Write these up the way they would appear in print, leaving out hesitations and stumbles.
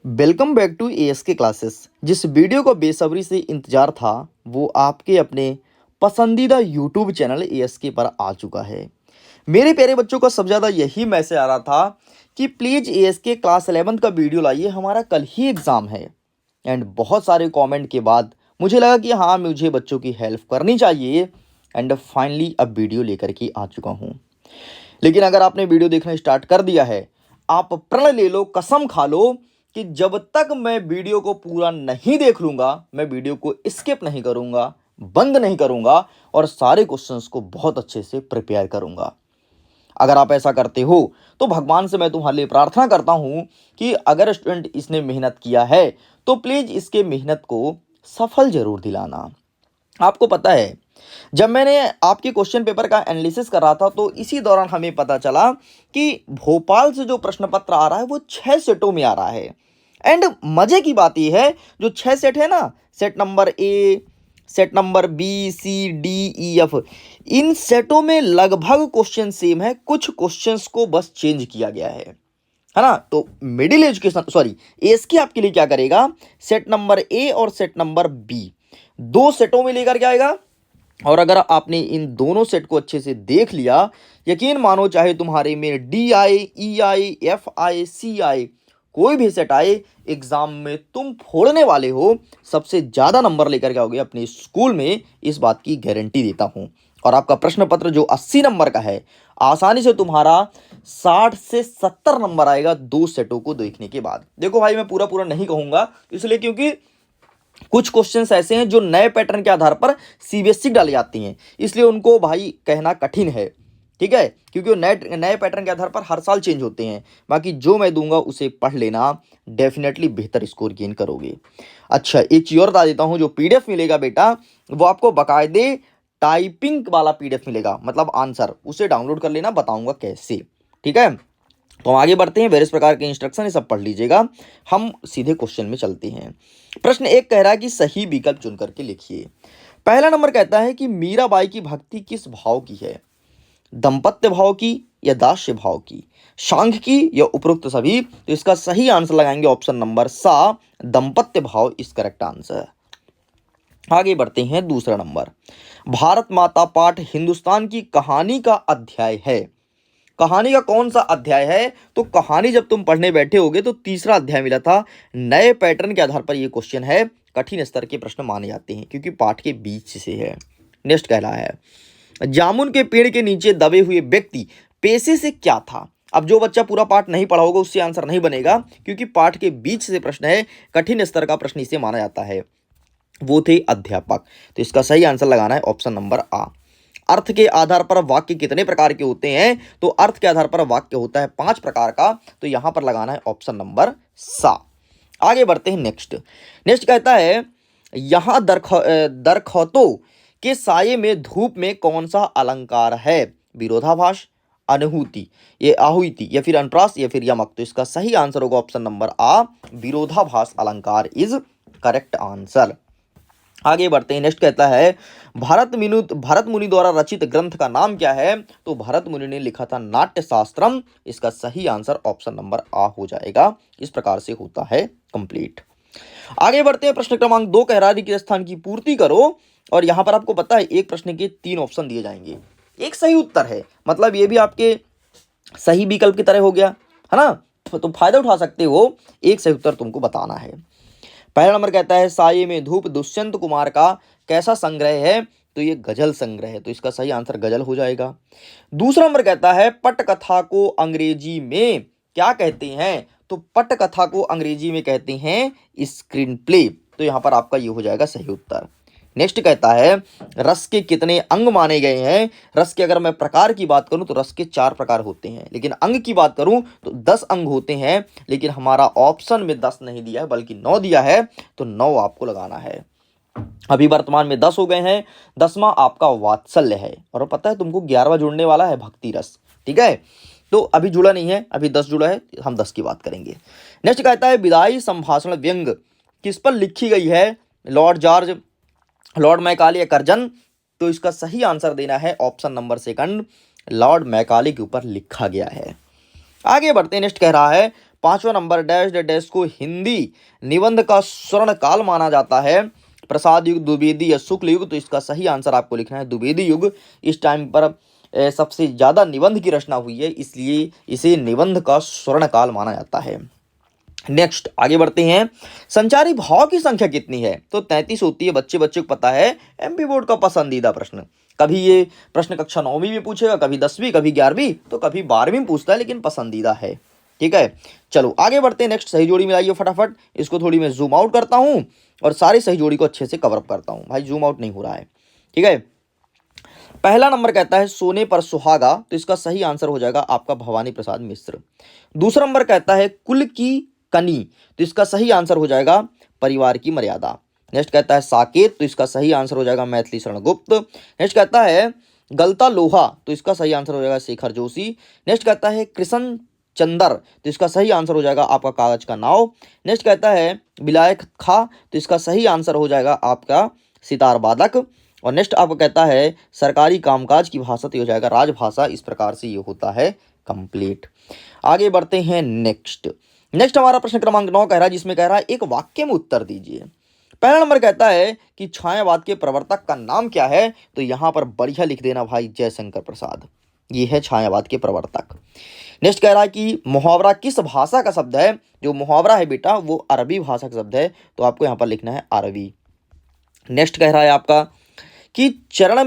Welcome back to ASK classes. जिस video को बेसब्री से इंतजार था वो आपके अपने पसंदीदा यूट्यूब चैनल एएसके पर आ चुका है। मेरे प्यारे बच्चों का सबसे ज़्यादा यही मैसेज आ रहा था कि प्लीज़ एएसके क्लास 11 का वीडियो लाइए, हमारा कल ही एग्ज़ाम है। एंड बहुत सारे कमेंट के बाद मुझे लगा कि हाँ, मुझे बच्चों की हेल्प करनी चाहिए। एंड फाइनली अब वीडियो लेकर के आ चुका हूँ। लेकिन अगर आपने वीडियो देखना स्टार्ट कर दिया है, आप प्रण ले लो, कसम खा लो कि जब तक मैं वीडियो को पूरा नहीं देख लूंगा, मैं वीडियो को स्किप नहीं करूंगा, बंद नहीं करूंगा और सारे क्वेश्चंस को बहुत अच्छे से प्रिपेयर करूंगा। अगर आप ऐसा करते हो तो भगवान से मैं तुम्हारे लिए प्रार्थना करता हूं कि अगर स्टूडेंट इसने मेहनत किया है तो प्लीज इसके मेहनत को सफल जरूर दिलाना। आपको पता है, जब मैंने आपके क्वेश्चन पेपर का एनालिसिस कर रहा था तो इसी दौरान हमें पता चला कि भोपाल से जो प्रश्न पत्र आ रहा है वो 6 सेटों में आ रहा है। एंड मजे की बात यह है, जो 6 सेट है ना, set number A, set number B, C, D, E, F, इन सेटों में लगभग क्वेश्चन सेम है। कुछ क्वेश्चंस को बस चेंज किया गया है ना। तो मिडिल एजुकेशन सॉरी एएसके आपके लिए क्या करेगा, सेट नंबर ए और सेट नंबर बी दो सेटों में लेकर के आएगा। और अगर आपने इन दोनों सेट को अच्छे से देख लिया, यकीन मानो चाहे तुम्हारे में डी आए, ई आए, एफ आए, सी आए, कोई भी सेट आए, एग्जाम में तुम फोड़ने वाले हो, सबसे ज्यादा नंबर लेकर के आओगे अपने स्कूल में, इस बात की गारंटी देता हूं। और आपका प्रश्न पत्र जो 80 नंबर का है, आसानी से तुम्हारा 60 से 70 नंबर आएगा दो सेटों को देखने के बाद। देखो भाई, मैं पूरा पूरा नहीं कहूंगा इसलिए क्योंकि कुछ क्वेश्चंस ऐसे हैं जो नए पैटर्न के आधार पर सीबीएसई डाली जाती हैं, इसलिए उनको भाई कहना कठिन है, ठीक है, क्योंकि वो नए नए पैटर्न के आधार पर हर साल चेंज होते हैं। बाकी जो मैं दूंगा उसे पढ़ लेना, डेफिनेटली बेहतर स्कोर गेन करोगे। अच्छा, एक चीज और बता देता हूं, जो पीडीएफ मिलेगा बेटा वो आपको बाकायदे टाइपिंग वाला पीडीएफ मिलेगा, मतलब आंसर, उसे डाउनलोड कर लेना, बताऊंगा कैसे, ठीक है। तो हम आगे बढ़ते हैं, वेरियस प्रकार के इंस्ट्रक्शन ये सब पढ़ लीजिएगा। हम सीधे क्वेश्चन में चलते हैं। प्रश्न एक कह रहा है कि सही विकल्प चुन करके लिखिए। पहला नंबर कहता है कि मीराबाई की भक्ति किस भाव की है, दंपत्य भाव की या दास्य भाव की, सांख्य की या उपरोक्त सभी। तो इसका सही आंसर लगाएंगे ऑप्शन नंबर सा, दंपत्य भाव इस करेक्ट आंसर। आगे बढ़ते हैं, दूसरा नंबर, भारत माता पाठ हिंदुस्तान की कहानी का अध्याय है। कहानी का कौन सा अध्याय है, तो कहानी जब तुम पढ़ने बैठे होगे तो तीसरा अध्याय मिला था। नए पैटर्न के आधार पर यह क्वेश्चन है, कठिन स्तर के प्रश्न माने जाते हैं क्योंकि पाठ के बीच से है। नेक्स्ट कह रहा है, जामुन के पेड़ के नीचे दबे हुए व्यक्ति पेशे से क्या था। अब जो बच्चा पूरा पाठ नहीं पढ़ा होगा उससे आंसर नहीं बनेगा, क्योंकि पाठ के बीच से प्रश्न है, कठिन स्तर का प्रश्न इसे माना जाता है। वो थे अध्यापक। तो इसका सही आंसर लगाना है ऑप्शन नंबर आ। अर्थ के आधार पर वाक्य कितने प्रकार के होते हैं, तो अर्थ के आधार पर वाक्य होता है 5 प्रकार का, तो यहां पर लगाना है ऑप्शन नंबर सा। आगे बढ़ते हैं, नेक्स्ट कहता है, यहां दरख्तों के साये में धूप में कौन सा अलंकार है, विरोधाभास, अनुभूति, ये आहुति या फिर अनुप्रास या फिर यमक। तो इसका सही आंसर होगा ऑप्शन नंबर आ, विरोधाभास अलंकार इज करेक्ट आंसर। आगे बढ़ते हैं, नेक्स्ट कहता है, भरत मुनि द्वारा रचित ग्रंथ का नाम क्या है, तो भरत मुनि ने लिखा था नाट्य शास्त्रम। इसका सही आंसर ऑप्शन नंबर आ हो जाएगा। इस प्रकार से होता है कंप्लीट। आगे बढ़ते हैं, प्रश्न क्रमांक 2 कह रहा है कि स्थान की पूर्ति करो। और यहां पर आपको पता है एक प्रश्न के 3 ऑप्शन दिए जाएंगे, एक सही उत्तर है, मतलब ये भी आपके सही विकल्प की तरह हो गया, है ना। तो फायदा उठा सकते हो, एक सही उत्तर तुमको बताना है। पहला नंबर कहता है, साये में धूप दुष्यंत कुमार का कैसा संग्रह है, तो ये गजल संग्रह है। तो इसका सही आंसर गजल हो जाएगा। दूसरा नंबर कहता है, पटकथा को अंग्रेजी में क्या कहते हैं, तो पटकथा को अंग्रेजी में कहते हैं स्क्रीन प्ले। तो यहां पर आपका ये हो जाएगा सही उत्तर। नेक्स्ट कहता है, रस के कितने अंग माने गए हैं। रस के अगर मैं प्रकार की बात करूं तो रस के 4 प्रकार होते हैं, लेकिन अंग की बात करूं तो 10 अंग होते हैं। लेकिन हमारा ऑप्शन में 10 नहीं दिया है बल्कि 9 दिया है, तो 9 आपको लगाना है। अभी वर्तमान में 10 हो गए हैं, 10वां आपका वात्सल्य है। और पता है तुमको 11वां जुड़ने वाला है भक्ति रस, ठीक है। तो अभी जुड़ा नहीं है, अभी 10 जुड़ा है, हम 10 की बात करेंगे। नेक्स्ट कहता है, विदाई संभाषण व्यंग किस पर लिखी गई है, लॉर्ड जॉर्ज, लॉर्ड मैकाले या कर्जन। तो इसका सही आंसर देना है option number second, Lord Macaulay के ऊपर लिखा गया है। आगे बढ़ते हैं, नेक्स्ट कह रहा है, पांचवा नंबर, डैश डैश को हिंदी निबंध का स्वर्ण काल माना जाता है, प्रसाद युग, द्विवेदी या शुक्ल युग। तो इसका सही आंसर आपको लिखना है द्विवेदी युग। इस टाइम पर सबसे ज्यादा निबंध की रचना हुई है, इसलिए इसे निबंध का स्वर्ण काल माना जाता है। नेक्स्ट आगे बढ़ते हैं। संचारी भाव की संख्या कितनी है? तो 33 होती है। बच्चे बच्चे को पता है, एमपी बोर्ड का पसंदीदा प्रश्न। कभी ये प्रश्न कक्षा 9वीं में पूछेगा, कभी 10वीं, कभी 11वीं, तो कभी 12वीं में पूछता है, लेकिन पसंदीदा है। ठीक है, चलो आगे बढ़ते हैं। नेक्स्ट, सही जोड़ी मिलाइए फटाफट। इसको थोड़ी मैं जूम आउट करता हूं और सारी सही जोड़ी को अच्छे से कवर अप करता हूं। भाई जूम आउट नहीं हो रहा है। ठीक है, पहला नंबर कहता है सोने पर सुहागा, तो इसका सही आंसर हो जाएगा आपका भवानी प्रसाद मिश्र। दूसरा नंबर कहता है कुल की कनी, तो इसका सही आंसर हो जाएगा परिवार की मर्यादा। नेक्स्ट कहता है साकेत, तो इसका सही आंसर हो जाएगा मैथिली शरण गुप्त। नेक्स्ट कहता है गलता लोहा, तो इसका सही आंसर हो जाएगा शेखर जोशी। नेक्स्ट कहता है कृष्ण चंदर, तो इसका सही आंसर हो जाएगा आपका कागज का नाव। नेक्स्ट कहता है विलायक खा, तो इसका सही आंसर हो जाएगा आपका सितार वादक। और नेक्स्ट आपको कहता है सरकारी कामकाज की भाषा, तो हो जाएगा राजभाषा। इस प्रकार से ये होता है कंप्लीट। आगे बढ़ते हैं। नेक्स्ट हमारा प्रश्न क्रमांक 9 कह रहा है, जिसमें कह रहा है एक वाक्य में उत्तर दीजिए। पहला नंबर कहता है कि छायावाद के प्रवर्तक का नाम क्या है? तो यहां पर बढ़िया लिख देना भाई, जयशंकर प्रसाद। ये है छायावाद के प्रवर्तक। नेक्स्ट कह रहा है कि मुहावरा किस भाषा का शब्द है? जो मुहावरा है बेटा वो अरबी भाषा का शब्द है, तो आपको यहां पर लिखना है अरबी। नेक्स्ट कह रहा है आपका कि चरण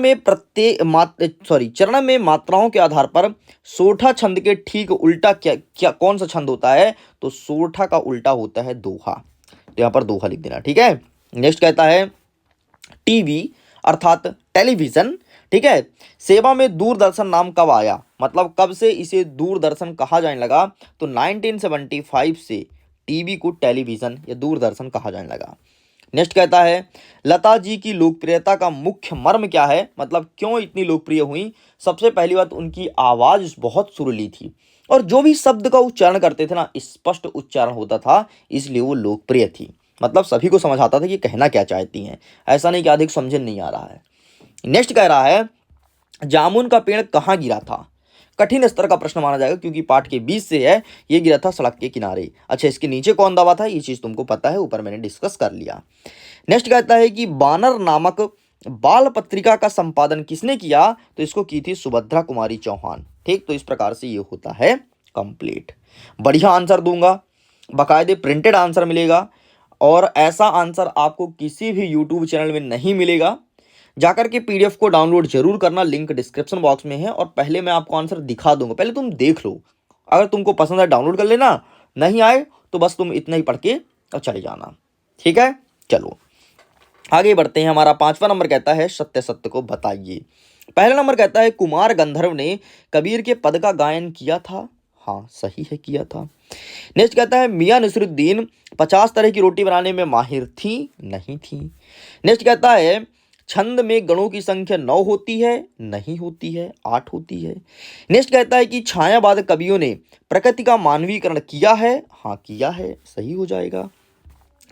में मात्राओं के आधार पर सोठा छंद के ठीक उल्टा क्या क्या कौन सा छंद होता है? तो सोठा का उल्टा होता है दोहा, तो यहां पर दोहा लिख देना। ठीक है, नेक्स्ट कहता है टीवी अर्थात टेलीविजन। ठीक है, सेवा में दूरदर्शन नाम कब आया? मतलब कब से इसे दूरदर्शन कहा जाने लगा? तो 1975 से टीवी को टेलीविजन या दूरदर्शन कहा जाने लगा। नेक्स्ट कहता है लता जी की लोकप्रियता का मुख्य मर्म क्या है? मतलब क्यों इतनी लोकप्रिय हुई? सबसे पहली बात, उनकी आवाज बहुत सुरीली थी और जो भी शब्द का उच्चारण करते थे ना, स्पष्ट उच्चारण होता था, इसलिए वो लोकप्रिय थी। मतलब सभी को समझ आता था कि कहना क्या चाहती हैं, ऐसा नहीं कि अधिक समझ नहीं आ रहा है। नेक्स्ट कह रहा है जामुन का पेड़ कहाँ गिरा था? कठिन स्तर का प्रश्न माना जाएगा क्योंकि पाठ के बीच से है, ये गिरा था सड़क के किनारे। अच्छा, इसके नीचे कौन दबा था ये चीज तुमको पता है, ऊपर मैंने डिस्कस कर लिया। नेक्स्ट कहता है कि बानर नामक बाल पत्रिका का संपादन किसने किया? तो इसको की थी सुभद्रा कुमारी चौहान। ठीक, तो इस प्रकार से ये होता है कंप्लीट। बढ़िया आंसर दूंगा, बाकायदे प्रिंटेड आंसर मिलेगा, और ऐसा आंसर आपको किसी भी यूट्यूब चैनल में नहीं मिलेगा। जाकर के पीडीएफ को डाउनलोड जरूर करना, लिंक डिस्क्रिप्शन बॉक्स में है। और पहले मैं आपको आंसर दिखा दूंगा, पहले तुम देख लो, अगर तुमको पसंद है डाउनलोड कर लेना, नहीं आए तो बस तुम इतना ही पढ़ के और चले जाना। ठीक है, चलो आगे बढ़ते हैं। हमारा 5वां नंबर कहता है सत्य सत्य को बताइए। पहला नंबर कहता है कुमार गंधर्व ने कबीर के पद का गायन किया था। हाँ सही है, किया था। नेक्स्ट कहता है मियां नसरुद्दीन 50 तरह की रोटी बनाने में माहिर थी, नहीं थी। नेक्स्ट कहता है छंद में गणों की संख्या 9 होती है, नहीं होती है, 8 होती है। नेक्स्ट कहता है कि छायावाद कवियों ने प्रकृति का मानवीकरण किया है, हाँ किया है, सही हो जाएगा।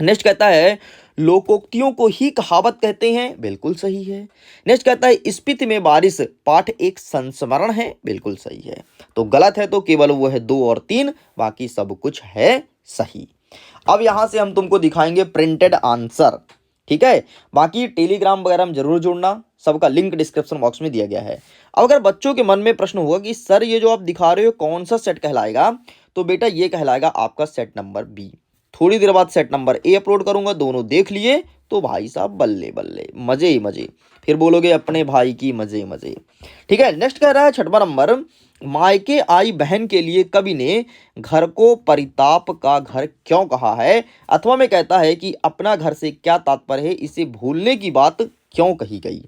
नेक्स्ट कहता है लोकोक्तियों को ही कहावत कहते हैं, बिल्कुल सही है। नेक्स्ट कहता है स्पीति में बारिश पाठ एक संस्मरण है, बिल्कुल सही है। तो गलत है तो केवल वो है 2 और 3, बाकी सब कुछ है सही। अब यहां से हम तुमको दिखाएंगे प्रिंटेड आंसर। ठीक है, बाकी टेलीग्राम वगैरह में जरूर जुड़ना, सबका लिंक डिस्क्रिप्शन बॉक्स में दिया गया है। अब अगर बच्चों के मन में प्रश्न होगा कि सर ये जो आप दिखा रहे हो कौन सा सेट कहलाएगा, तो बेटा ये कहलाएगा आपका सेट नंबर बी। थोड़ी देर बाद सेट नंबर ए अपलोड करूंगा, दोनों देख लिए तो भाई साहब बल्ले बल्ले, मजे ही मजे, फिर बोलोगे अपने भाई की मजे मजे। ठीक है, नेक्स्ट कह रहा है 6वां नंबर, मायके आई बहन के लिए कवि ने घर को परिताप का घर क्यों कहा है? अथवा में कहता है कि अपना घर से क्या तात्पर्य है, इसे भूलने की बात क्यों कही गई?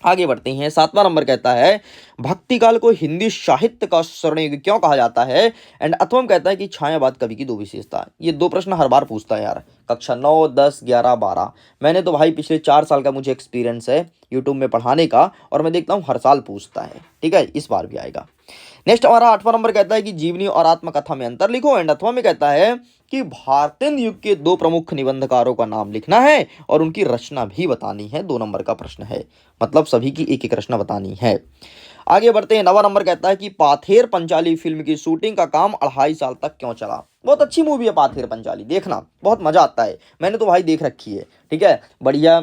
आगे बढ़ते हैं। 7वां नंबर कहता है भक्ति काल को हिंदी साहित्य का स्वर्णयुग क्यों कहा जाता है? एंड अथवा में कहता है कि छायावाद कवि की 2 विशेषता। ये 2 प्रश्न हर बार पूछता है यार, कक्षा 9, 10, 11, 12। मैंने तो भाई पिछले 4 साल का मुझे एक्सपीरियंस है यूट्यूब में पढ़ाने का, और मैं देखता हूँ हर साल पूछता है। ठीक है, इस बार भी आएगा। नेक्स्ट हमारा 8वां नंबर कहता है कि जीवनी और आत्मकथा में अंतर लिखो। एंड अथवा में कहता है कि भारतेंदु युग के दो प्रमुख निबंधकारों का नाम लिखना है और उनकी रचना भी बतानी है। 2 नंबर का प्रश्न है, मतलब सभी की एक एक रचना बतानी है। आगे बढ़ते हैं। 9वां नंबर कहता है कि पाथेर पंचाली फिल्म की शूटिंग का काम 2.5 साल तक क्यों चला। बहुत अच्छी मूवी है पाथेर पंचाली, देखना बहुत मजा आता है, मैंने तो भाई देख रखी है। ठीक है, बढ़िया।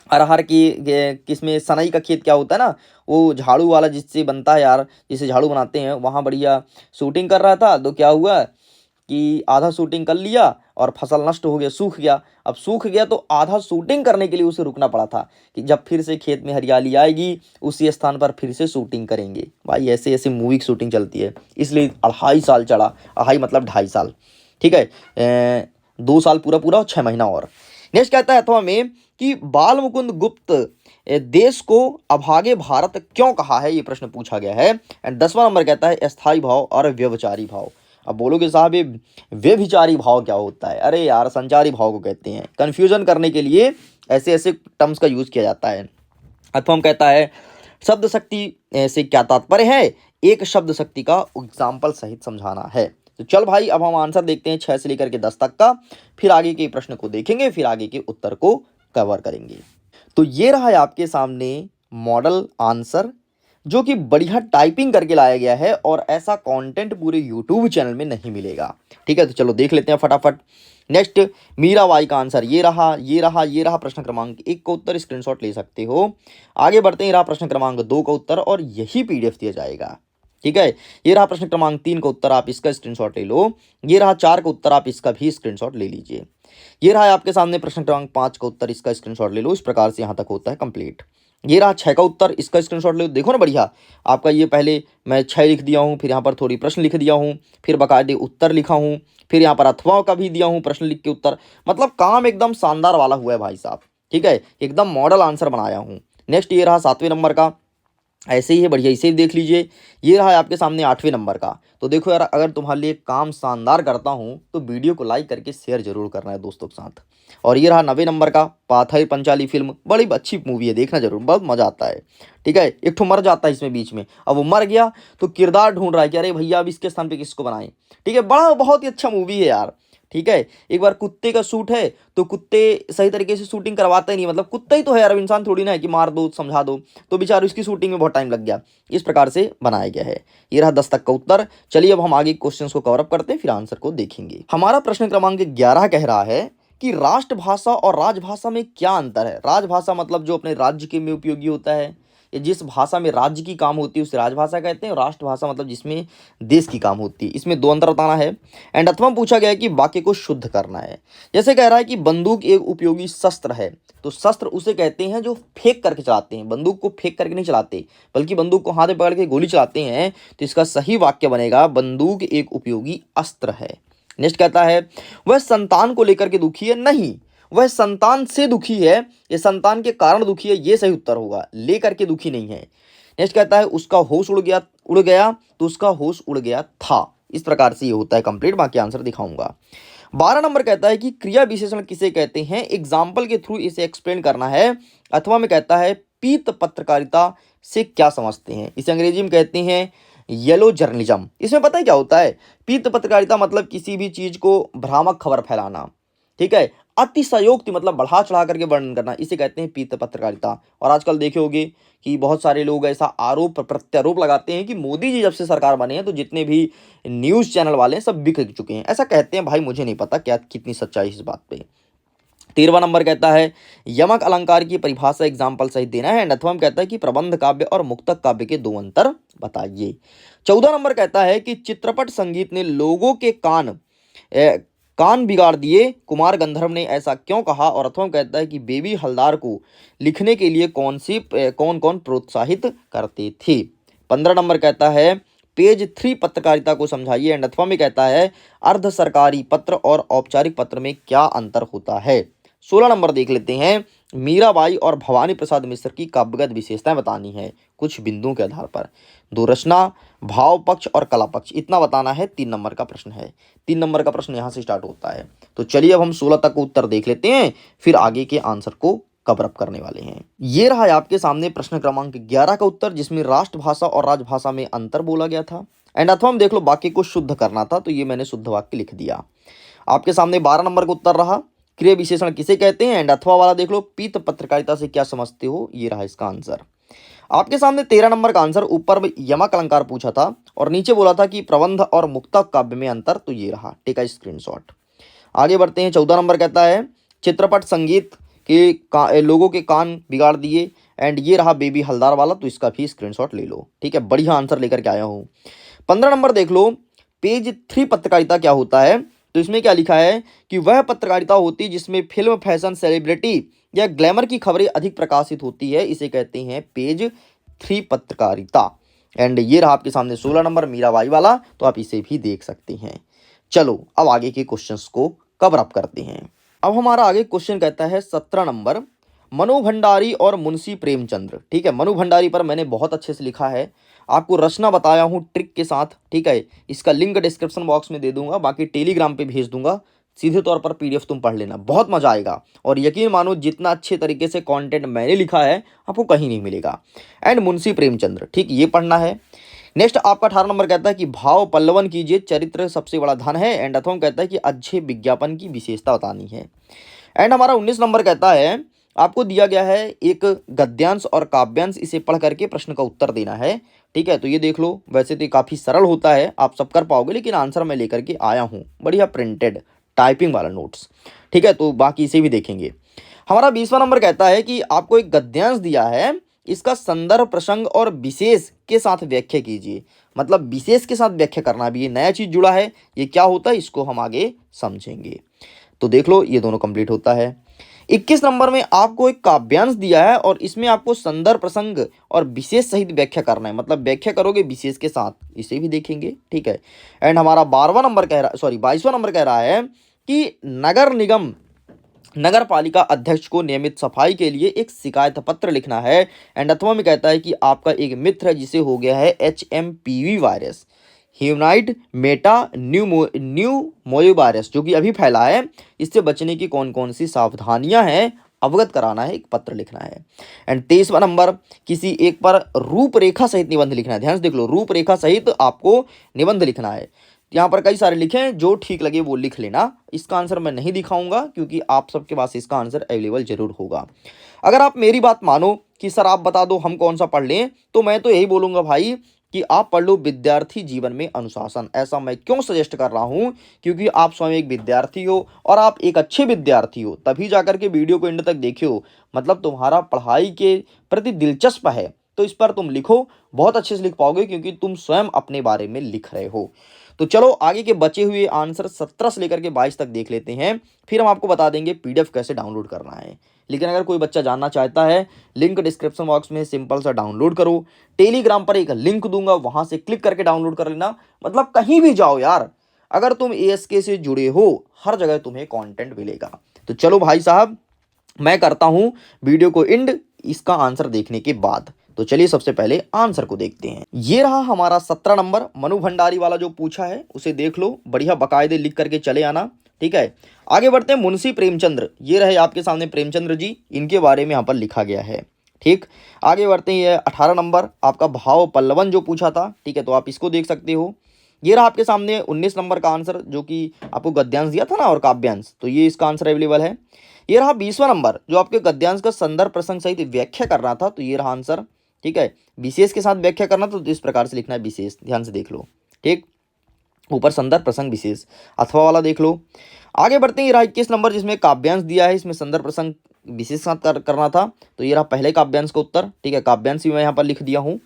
अरहर की किसमें सनई का खेत क्या होता है ना, वो झाड़ू वाला जिससे बनता है यार, जिसे झाड़ू बनाते हैं, वहाँ बढ़िया शूटिंग कर रहा था। तो क्या हुआ कि आधा शूटिंग कर लिया और फसल नष्ट हो गया, सूख गया। अब सूख गया तो आधा शूटिंग करने के लिए उसे रुकना पड़ा था कि जब फिर से खेत में हरियाली आएगी उसी स्थान पर फिर से शूटिंग करेंगे। भाई ऐसे ऐसे मूवी की शूटिंग चलती है, इसलिए 2.5 साल चढ़ा। 2.5 मतलब 2.5 साल। ठीक है, 2 साल पूरा पूरा और 6 महीना और। नेक्स्ट कहता है अथवा में कि बाल मुकुंद गुप्त देश को अभागे भारत क्यों कहा है, ये प्रश्न पूछा गया है। एंड 10वां नंबर कहता है अस्थाई भाव और व्यभिचारी भाव। अब बोलोगे साहब ये व्यभिचारी भाव क्या होता है, अरे यार संचारी भाव को कहते हैं। कंफ्यूजन करने के लिए ऐसे ऐसे टर्म्स का यूज किया जाता है। अथवा कहता है शब्द शक्ति से क्या तात्पर्य है, एक शब्द शक्ति का एग्जाम्पल सहित समझाना है। तो चल भाई अब हम आंसर देखते हैं 6 से लेकर के 10 तक का, फिर आगे के प्रश्न को देखेंगे, फिर आगे के उत्तर को कवर करेंगे। तो ये रहा है आपके सामने मॉडल आंसर, जो कि बढ़िया टाइपिंग करके लाया गया है और ऐसा कंटेंट पूरे यूट्यूब चैनल में नहीं मिलेगा। ठीक है, तो चलो देख लेते हैं फटाफट। नेक्स्ट मीराबाई का आंसर ये रहा, ये रहा, ये रहा प्रश्न क्रमांक 1 का उत्तर, स्क्रीनशॉट ले सकते हो। आगे बढ़ते हैं, रहा प्रश्न क्रमांक 2 का उत्तर और यही पीडीएफ दिया जाएगा। ठीक है, ये रहा प्रश्न क्रमांक 3 का उत्तर, आप इसका स्क्रीनशॉट ले लो। ये रहा 4 का उत्तर, आप इसका भी स्क्रीनशॉट ले लीजिए। ये रहा आपके सामने प्रश्न क्रमांक 5 का उत्तर, इसका स्क्रीनशॉट ले लो। इस प्रकार से यहाँ तक होता है कंप्लीट। ये रहा 6 का उत्तर, इसका स्क्रीनशॉट ले लो। देखो ना बढ़िया, आपका ये पहले मैं 6 लिख दिया हूँ, फिर यहाँ पर थोड़ी प्रश्न लिख दिया हूँ, फिर बाकायदे उत्तर लिखा हूँ, फिर यहाँ पर अथवा का भी दिया हूँ प्रश्न लिख के उत्तर। मतलब काम एकदम शानदार वाला हुआ है भाई साहब। ठीक है, एकदम मॉडल आंसर बनाया हूँ। नेक्स्ट ये रहा 7वें नंबर का, ऐसे ही है बढ़िया, इसे भी देख लीजिए। ये रहा है आपके सामने 8वें नंबर का। तो देखो यार, अगर तुम्हारे लिए काम शानदार करता हूँ तो वीडियो को लाइक करके शेयर जरूर करना है दोस्तों के साथ। और ये रहा 90 नंबर का, पाथेर पंचाली फिल्म, बड़ी अच्छी मूवी है, देखना जरूर, बहुत मजा आता है। ठीक है, एक ठो मर जाता है इसमें बीच में, अब वो मर गया तो किरदार ढूंढ रहा है कि अरे भैया अब इसके स्थान पे किसको बनाएं। ठीक है, बड़ा बहुत ही अच्छा मूवी है यार। ठीक है, एक बार कुत्ते का सूट है तो कुत्ते सही तरीके से शूटिंग करवाते ही नहीं, मतलब कुत्ता ही तो है यार, अब इंसान थोड़ी ना है कि मार दो समझा दो, तो बेचारे उसकी शूटिंग में बहुत टाइम लग गया। इस प्रकार से बनाया गया है। ये रहा 10 तक का उत्तर। चलिए अब हम आगे क्वेश्चंस को कवर अप करते हैं, फिर आंसर को देखेंगे। हमारा प्रश्न क्रमांक 11 कह रहा है कि राष्ट्रभाषा और राजभाषा में क्या अंतर है। राजभाषा मतलब जो अपने राज्य के में उपयोगी होता है, या जिस भाषा में राज्य की काम होती है उसे राजभाषा कहते हैं। राष्ट्रभाषा मतलब जिसमें देश की काम होती है, इसमें 2 अंतर बताना है। एंड अथवा पूछा गया है कि वाक्य को शुद्ध करना है। जैसे कह रहा है कि बंदूक एक उपयोगी शस्त्र है, तो शस्त्र उसे कहते हैं जो फेंक करके चलाते हैं, बंदूक को फेंक करके नहीं चलाते, बल्कि बंदूक को हाथ में पकड़ के गोली चलाते हैं। तो इसका सही वाक्य बनेगा बंदूक एक उपयोगी अस्त्र है। नेक्स्ट कहता है वह संतान को लेकर के दुखी है, नहीं वह संतान से दुखी है, ये संतान के कारण दुखी है, ये सही उत्तर होगा, लेकर के दुखी नहीं है। नेक्स्ट कहता है उसका होश उड़ गया तो उसका होश उड़ गया था। इस प्रकार से ये होता है कंप्लीट, बाकी आंसर दिखाऊंगा। 12 नंबर कहता है कि क्रिया विशेषण किसे कहते हैं, एग्जाम्पल के थ्रू इसे एक्सप्लेन करना है। अथवा में कहता है पीत पत्रकारिता से क्या समझते हैं, इसे अंग्रेजी में कहते हैं येलो जर्नलिज्म। इसमें पता है क्या होता है, पीत पत्रकारिता मतलब किसी भी चीज को भ्रामक खबर फैलाना। ठीक है, अतिशयोक्ति मतलब बढ़ा चढ़ा करके वर्णन करना, इसे कहते हैं पीत पत्रकारिता। और आजकल देखे होंगे कि बहुत सारे लोग ऐसा आरोप प्रत्यारोप लगाते हैं कि मोदी जी जब से सरकार बने हैं तो जितने भी न्यूज़ चैनल वाले हैं सब बिक चुके हैं, ऐसा कहते हैं। भाई मुझे नहीं पता क्या कितनी सच्चाई इस बात पे। 13वां नंबर कहता है यमक अलंकार की परिभाषा एग्जाम्पल सहित देना है। एंड अथवा कहता है कि प्रबंध काव्य और मुक्तक काव्य के 2 अंतर बताइए। 14 नंबर कहता है कि चित्रपट संगीत ने लोगों के कान बिगाड़ दिए, कुमार गंधर्व ने ऐसा क्यों कहा। और अथवा कहता है कि बेबी हलदार को लिखने के लिए कौन कौन प्रोत्साहित करते थे। 15 नंबर कहता है पेज 3 पत्रकारिता को समझाइए। एंड अथवा में कहता है अर्ध सरकारी पत्र और औपचारिक पत्र में क्या अंतर होता है। 16 नंबर देख लेते हैं मीराबाई और भवानी प्रसाद मिश्र की काव्यगत विशेषताएं बतानी है कुछ बिंदुओं के आधार पर। 2 रचना, भाव पक्ष और कला पक्ष, इतना बताना है। 3 नंबर का प्रश्न है, 3 नंबर का प्रश्न यहाँ से स्टार्ट होता है। तो चलिए अब हम 16 तक उत्तर देख लेते हैं, फिर आगे के आंसर को कवर अप करने वाले हैं। ये रहा है आपके सामने प्रश्न क्रमांक 11 का उत्तर, जिसमें राष्ट्रभाषा और राजभाषा में अंतर बोला गया था। एंड अथवा देख लो वाक्य को शुद्ध करना था, तो ये मैंने शुद्ध वाक्य लिख दिया। आपके सामने 12 नंबर का उत्तर रहा, क्रिया विशेषण किसे कहते हैं, एंड अथवा वाला देख लो, पीत पत्रकारिता से क्या समझते हो, ये रहा इसका आंसर। आपके सामने 13 नंबर का आंसर, ऊपर में यमक अलंकार पूछा था और नीचे बोला था कि प्रबंध और मुक्तक काव्य में अंतर, तो ये रहा, टेक अ स्क्रीनशॉट। आगे बढ़ते हैं, 14 नंबर कहता है चित्रपट संगीत के लोगों के कान बिगाड़ दिए, एंड ये रहा बेबी हलदार वाला, तो इसका भी स्क्रीनशॉट ले लो, ठीक है, बढ़िया आंसर लेकर के आया हूँ। 15 नंबर देख लो, पेज 3 पत्रकारिता क्या होता है, तो इसमें क्या लिखा है कि वह पत्रकारिता होती है जिसमें फिल्म, फैशन, सेलिब्रिटी या ग्लैमर की खबरें अधिक प्रकाशित होती है, इसे कहते हैं पेज 3 पत्रकारिता। एंड ये रहा आपके सामने 16 नंबर मीराबाई वाला, तो आप इसे भी देख सकते हैं। चलो अब आगे के क्वेश्चंस को कवर अप करते हैं। अब हमारा आगे क्वेश्चन कहता है 17 नंबर, मनु भंडारी और मुंशी प्रेमचंद्र, ठीक है। मनु भंडारी पर मैंने बहुत अच्छे से लिखा है, आपको रचना बताया हूँ ट्रिक के साथ, ठीक है। इसका लिंक डिस्क्रिप्शन बॉक्स में दे दूंगा, बाकी टेलीग्राम पे भेज दूंगा, सीधे तौर पर पीडीएफ तुम पढ़ लेना, बहुत मजा आएगा। और यकीन मानो जितना अच्छे तरीके से कंटेंट मैंने लिखा है आपको कहीं नहीं मिलेगा। एंड मुंशी प्रेमचंद्र, ठीक, ये पढ़ना है। नेक्स्ट आपका 18 नंबर कहता है कि भाव पल्लवन कीजिए, चरित्र सबसे बड़ा धन है, एंड अथवा कहता है कि अच्छे विज्ञापन की विशेषता बतानी है। एंड हमारा 19 नंबर कहता है आपको दिया गया है एक गद्यांश और काव्यांश, इसे पढ़ करके प्रश्न का उत्तर देना है, ठीक है। तो ये देख लो, वैसे तो ये काफ़ी सरल होता है, आप सब कर पाओगे, लेकिन आंसर मैं लेकर के आया हूँ, बढ़िया प्रिंटेड टाइपिंग वाला नोट्स, ठीक है। तो बाकी इसे भी देखेंगे। हमारा 20वां नंबर कहता है कि आपको एक गद्यांश दिया है, इसका संदर्भ, प्रसंग और विशेष के साथ व्याख्या कीजिए, मतलब विशेष के साथ व्याख्या करना भी, ये नया चीज जुड़ा है, ये क्या होता है इसको हम आगे समझेंगे। तो देख लो ये दोनों कंप्लीट होता है। 21 नंबर में आपको एक काव्यांश दिया है और इसमें आपको संदर्भ, प्रसंग और विशेष सहित व्याख्या करना है, मतलब व्याख्या करोगे विशेष के साथ, इसे भी देखेंगे, ठीक है। एंड हमारा 22वां नंबर कह रहा है कि नगर निगम, नगर पालिका अध्यक्ष को नियमित सफाई के लिए एक शिकायत पत्र लिखना है। एंड अथवा में कहता है कि आपका एक मित्र है जिसे हो गया है HMPV virus, humanoid metapneumovirus, जो कि अभी फैला है, इससे बचने की कौन कौन सी सावधानियां हैं अवगत कराना है, एक पत्र लिखना है। एंड 23वां नंबर, किसी एक पर रूपरेखा सहित निबंध लिखना है, ध्यान से देख लो, रूपरेखा सहित आपको निबंध लिखना है। यहाँ पर कई सारे लिखे हैं, जो ठीक लगे वो लिख लेना, इसका आंसर मैं नहीं दिखाऊंगा क्योंकि आप सबके पास इसका आंसर अवेलेबल जरूर होगा। अगर आप मेरी बात मानो कि सर आप बता दो हम कौन सा पढ़ लें, तो मैं तो यही बोलूंगा भाई कि आप पढ़ लो विद्यार्थी जीवन में अनुशासन। ऐसा मैं क्यों सजेस्ट कर रहा हूं, क्योंकि आप स्वयं एक विद्यार्थी हो और आप एक अच्छे विद्यार्थी हो, तभी जाकर के वीडियो को एंड तक देखियो, मतलब तुम्हारा पढ़ाई के प्रति दिलचस्प है तो इस पर तुम लिखो, बहुत अच्छे से लिख पाओगे क्योंकि तुम स्वयं अपने बारे में लिख रहे हो। तो चलो आगे के बचे हुए आंसर 17 से लेकर के 22 तक देख लेते हैं, फिर हम आपको बता देंगे पीडीएफ कैसे डाउनलोड करना है। लेकिन अगर कोई बच्चा जानना चाहता है, लिंक डिस्क्रिप्शन बॉक्स में सिंपल सा डाउनलोड करो, टेलीग्राम पर एक लिंक दूंगा, वहां से क्लिक करके डाउनलोड कर लेना, मतलब कहीं भी जाओ यार, अगर तुम ASK से जुड़े हो हर जगह तुम्हें कंटेंट मिलेगा। तो चलो भाई साहब, मैं करता हूं वीडियो को एंड इसका आंसर देखने के बाद। तो चलिए सबसे पहले आंसर को देखते हैं। ये रहा हमारा 17 नंबर, मनु भंडारी वाला जो पूछा है उसे देख लो, बढ़िया बकायदे लिख करके चले आना, ठीक है। आगे बढ़ते हैं, मुंशी प्रेमचंद्र, ये रहे आपके सामने प्रेमचंद्र जी, इनके बारे में यहाँ पर लिखा गया है, ठीक। आगे बढ़ते हैं, ये 18 नंबर आपका भाव पल्लवन जो पूछा था, ठीक है, तो आप इसको देख सकते हो। ये रहा आपके सामने 19 नंबर का आंसर, जो कि आपको गद्यांश दिया था ना और काव्यांश, तो ये इसका आंसर अवेलेबल है। ये रहा 20वां नंबर, जो आपके गद्यांश का संदर्भ, प्रसंग सहित व्याख्या करना था, तो ये रहा आंसर, ठीक है। विशेष के साथ व्याख्या करना तो इस प्रकार से लिखना है, विशेष, ध्यान से देख लो, ठीक, ऊपर संदर्भ, प्रसंग, विशेष, अथवा वाला देख लो। आगे बढ़ते हैं, ये रहा 21 नंबर जिसमें काव्यांश दिया है, इसमें संदर्भ, प्रसंग, विशेष के साथ करना था, तो ये रहा पहले काव्यांश का उत्तर, ठीक है, काव्यांश भी मैं यहाँ पर लिख दिया हूँ।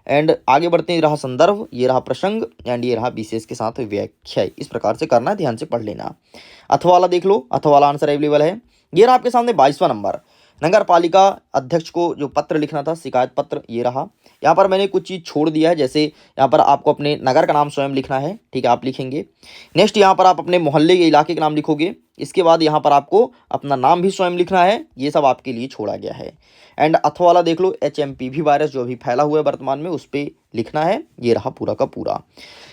एंड आगे बढ़ते हैं, ये रहा संदर्भ, ये रहा प्रसंग, एंड ये रहा विशेष के साथ व्याख्या, इस प्रकार से करना है, ध्यान से पढ़ लेना। अथवा वाला देख लो, अथवा वाला आंसर अवेलेबल है। ये रहा आपके सामने 22वां नंबर, नगर पालिका अध्यक्ष को जो पत्र लिखना था, शिकायत पत्र, ये रहा। यहाँ पर मैंने कुछ चीज़ छोड़ दिया है, जैसे यहाँ पर आपको अपने नगर का नाम स्वयं लिखना है, ठीक है, आप लिखेंगे। नेक्स्ट यहाँ पर आप अपने मोहल्ले के इलाके का नाम लिखोगे, इसके बाद यहाँ पर आपको अपना नाम भी स्वयं लिखना है, ये सब आपके लिए छोड़ा गया है। एंड अथवा वाला देख लो, HMPV वायरस जो अभी फैला हुआ है वर्तमान में, उस पर लिखना है, ये रहा पूरा का पूरा।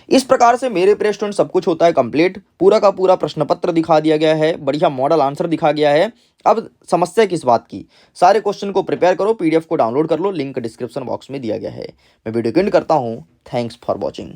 इस प्रकार से मेरे प्रिय स्टूडेंट सब कुछ होता है कंप्लीट, पूरा का पूरा प्रश्न पत्र दिखा दिया गया है, बढ़िया मॉडल आंसर दिखा गया है। अब समस्या किस बात की, सारे क्वेश्चन को प्रिपेयर करो, PDF को डाउनलोड कर लो, लिंक डिस्क्रिप्शन बॉक्स में दिया गया है। मैं वीडियो को एंड करता हूँ, थैंक्स फॉर वॉचिंग।